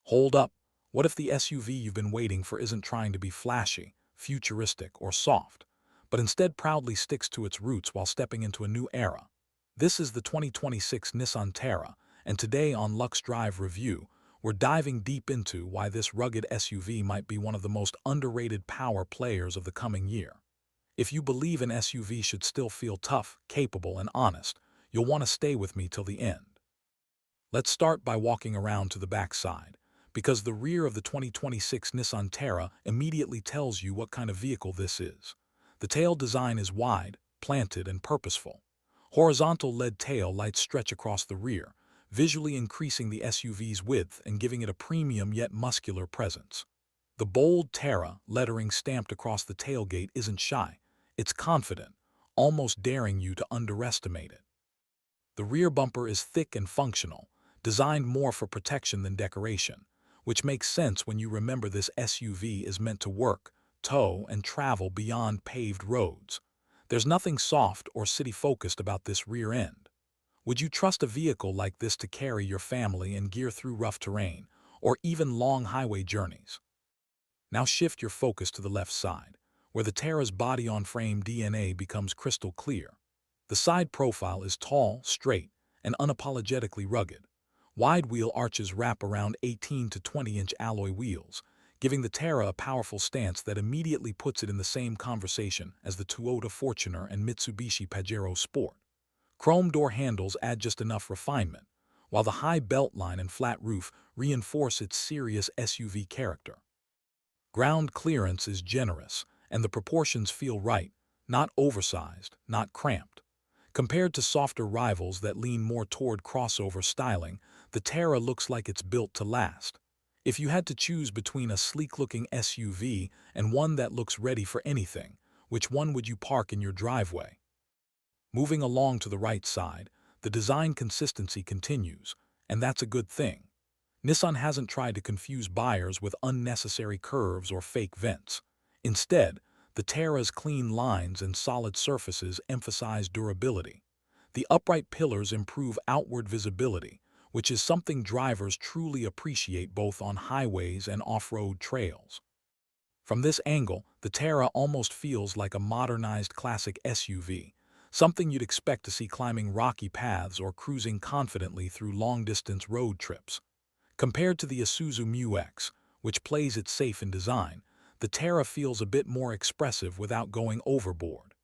Hold up, what if the SUV you've been waiting for isn't trying to be flashy, futuristic, or soft, but instead proudly sticks to its roots while stepping into a new era? This is the 2026 Nissan Terra, and today on Lux Drive Review, we're diving deep into why this rugged SUV might be one of the most underrated power players of the coming year. If you believe an SUV should still feel tough, capable, and honest, you'll want to stay with me till the end. Let's start by walking around to the backside, because the rear of the 2026 Nissan Terra immediately tells you what kind of vehicle this is. The tail design is wide, planted, and purposeful. Horizontal LED tail lights stretch across the rear, visually increasing the SUV's width and giving it a premium yet muscular presence. The bold Terra lettering stamped across the tailgate isn't shy, it's confident, almost daring you to underestimate it. The rear bumper is thick and functional, designed more for protection than decoration, which makes sense when you remember this SUV is meant to work, tow, and travel beyond paved roads. There's nothing soft or city-focused about this rear end. Would you trust a vehicle like this to carry your family and gear through rough terrain, or even long highway journeys? Now shift your focus to the left side, where the Terra's body-on-frame DNA becomes crystal clear. The side profile is tall, straight, and unapologetically rugged. Wide wheel arches wrap around 18 to 20-inch alloy wheels, giving the Terra a powerful stance that immediately puts it in the same conversation as the Toyota Fortuner and Mitsubishi Pajero Sport. Chrome door handles add just enough refinement, while the high beltline and flat roof reinforce its serious SUV character. Ground clearance is generous, and the proportions feel right, not oversized, not cramped. Compared to softer rivals that lean more toward crossover styling, the Terra looks like it's built to last. If you had to choose between a sleek-looking SUV and one that looks ready for anything, which one would you park in your driveway? Moving along to the right side, the design consistency continues, and that's a good thing. Nissan hasn't tried to confuse buyers with unnecessary curves or fake vents. Instead, the Terra's clean lines and solid surfaces emphasize durability. The upright pillars improve outward visibility, which is something drivers truly appreciate both on highways and off-road trails. From this angle, the Terra almost feels like a modernized classic SUV, something you'd expect to see climbing rocky paths or cruising confidently through long-distance road trips. Compared to the Isuzu Mu-X, which plays it safe in design, the Terra feels a bit more expressive without going overboard.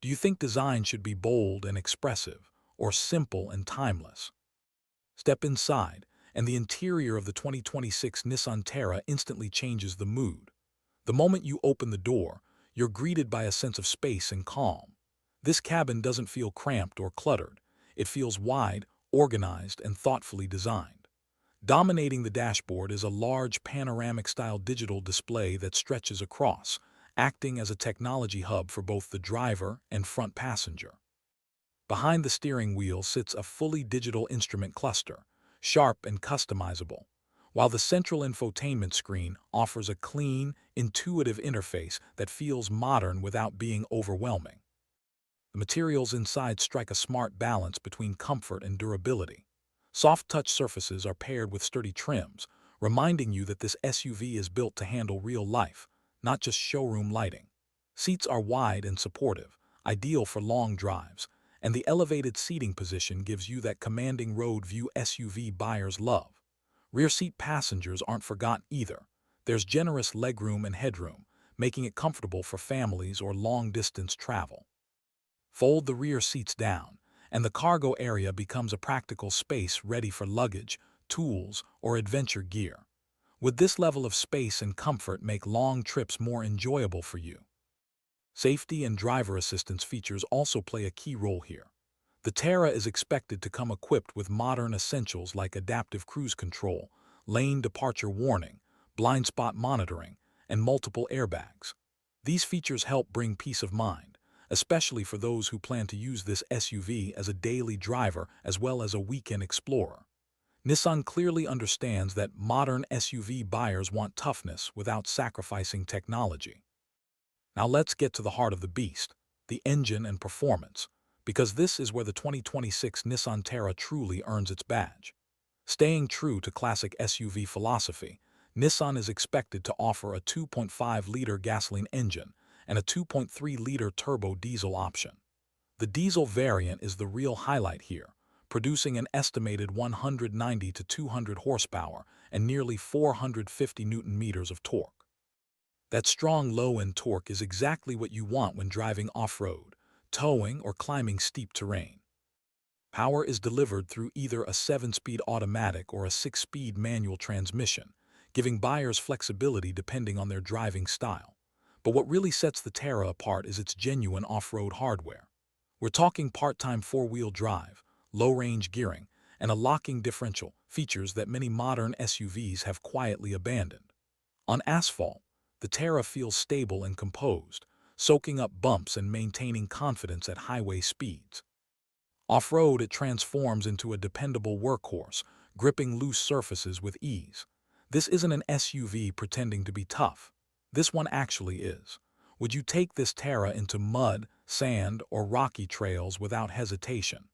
Do you think design should be bold and expressive, or simple and timeless? Step inside, and the interior of the 2026 Nissan Terra instantly changes the mood. The moment you open the door, you're greeted by a sense of space and calm. This cabin doesn't feel cramped or cluttered. It feels wide, organized, and thoughtfully designed. Dominating the dashboard is a large panoramic-style digital display that stretches across, acting as a technology hub for both the driver and front passenger. Behind the steering wheel sits a fully digital instrument cluster, sharp and customizable, while the central infotainment screen offers a clean, intuitive interface that feels modern without being overwhelming. The materials inside strike a smart balance between comfort and durability. Soft touch surfaces are paired with sturdy trims, reminding you that this SUV is built to handle real life, not just showroom lighting. Seats are wide and supportive, ideal for long drives, and the elevated seating position gives you that commanding road view SUV buyers love. Rear seat passengers aren't forgotten either. There's generous legroom and headroom, making it comfortable for families or long-distance travel. Fold the rear seats down, and the cargo area becomes a practical space ready for luggage, tools, or adventure gear. Would this level of space and comfort make long trips more enjoyable for you? Safety and driver assistance features also play a key role here. The Terra is expected to come equipped with modern essentials like adaptive cruise control, lane departure warning, blind spot monitoring, and multiple airbags. These features help bring peace of mind, especially for those who plan to use this SUV as a daily driver as well as a weekend explorer. Nissan clearly understands that modern SUV buyers want toughness without sacrificing technology. Now let's get to the heart of the beast, the engine and performance, because this is where the 2026 Nissan Terra truly earns its badge. Staying true to classic SUV philosophy, Nissan is expected to offer a 2.5-liter gasoline engine and a 2.3-liter turbo diesel option. The diesel variant is the real highlight here, producing an estimated 190 to 200 horsepower and nearly 450 newton-meters of torque. That strong low-end torque is exactly what you want when driving off-road, towing, or climbing steep terrain. Power is delivered through either a 7-speed automatic or a 6-speed manual transmission, giving buyers flexibility depending on their driving style. But what really sets the Terra apart is its genuine off-road hardware. We're talking part-time 4-wheel drive, low-range gearing, and a locking differential, features that many modern SUVs have quietly abandoned. On asphalt, the Terra feels stable and composed, soaking up bumps and maintaining confidence at highway speeds. Off-road, it transforms into a dependable workhorse, gripping loose surfaces with ease. This isn't an SUV pretending to be tough. This one actually is. Would you take this Terra into mud, sand, or rocky trails without hesitation?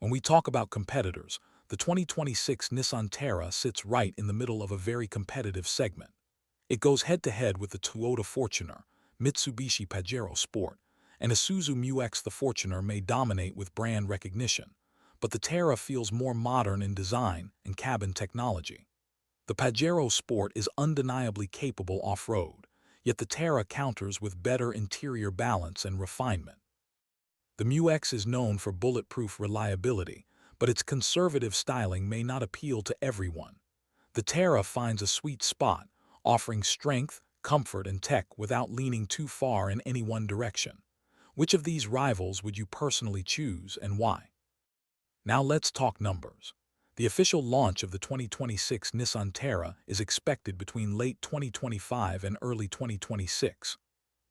When we talk about competitors, the 2026 Nissan Terra sits right in the middle of a very competitive segment. It goes head-to-head with the Toyota Fortuner, Mitsubishi Pajero Sport, and Isuzu Mu-X. The Fortuner may dominate with brand recognition, but the Terra feels more modern in design and cabin technology. The Pajero Sport is undeniably capable off-road, yet the Terra counters with better interior balance and refinement. The Mu-X is known for bulletproof reliability, but its conservative styling may not appeal to everyone. The Terra finds a sweet spot, offering strength, comfort, and tech without leaning too far in any one direction. Which of these rivals would you personally choose and why? Now let's talk numbers. The official launch of the 2026 Nissan Terra is expected between late 2025 and early 2026.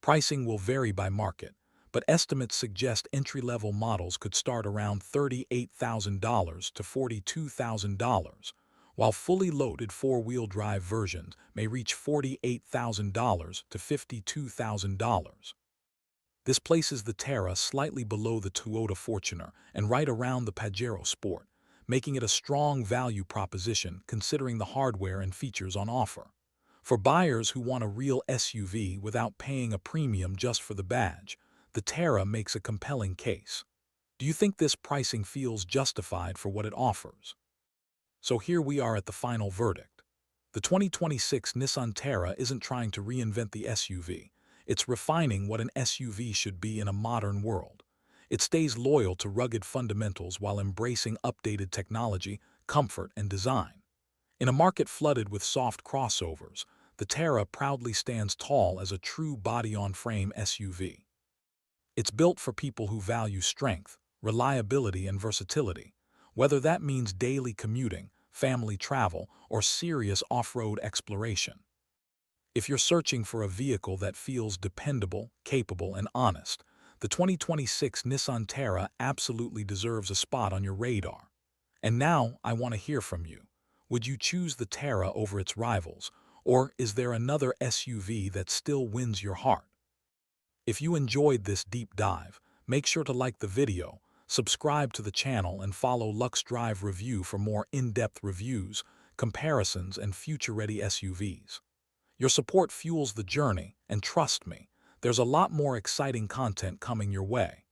Pricing will vary by market, but estimates suggest entry-level models could start around $38,000 to $42,000, while fully loaded 4-wheel drive versions may reach $48,000 to $52,000. This places the Terra slightly below the Toyota Fortuner and right around the Pajero Sport, making it a strong value proposition considering the hardware and features on offer. For buyers who want a real SUV without paying a premium just for the badge, the Terra makes a compelling case. Do you think this pricing feels justified for what it offers? So here we are at the final verdict. The 2026 Nissan Terra isn't trying to reinvent the SUV. It's refining what an SUV should be in a modern world. It stays loyal to rugged fundamentals while embracing updated technology, comfort, and design. In a market flooded with soft crossovers, the Terra proudly stands tall as a true body-on-frame SUV. It's built for people who value strength, reliability, and versatility, whether that means daily commuting, family travel, or serious off-road exploration. If you're searching for a vehicle that feels dependable, capable, and honest, the 2026 Nissan Terra absolutely deserves a spot on your radar. And now I want to hear from you. Would you choose the Terra over its rivals, or is there another SUV that still wins your heart? If you enjoyed this deep dive, make sure to like the video, subscribe to the channel, and follow Lux Drive Review for more in-depth reviews, comparisons, and future-ready SUVs. Your support fuels the journey, and trust me, there's a lot more exciting content coming your way.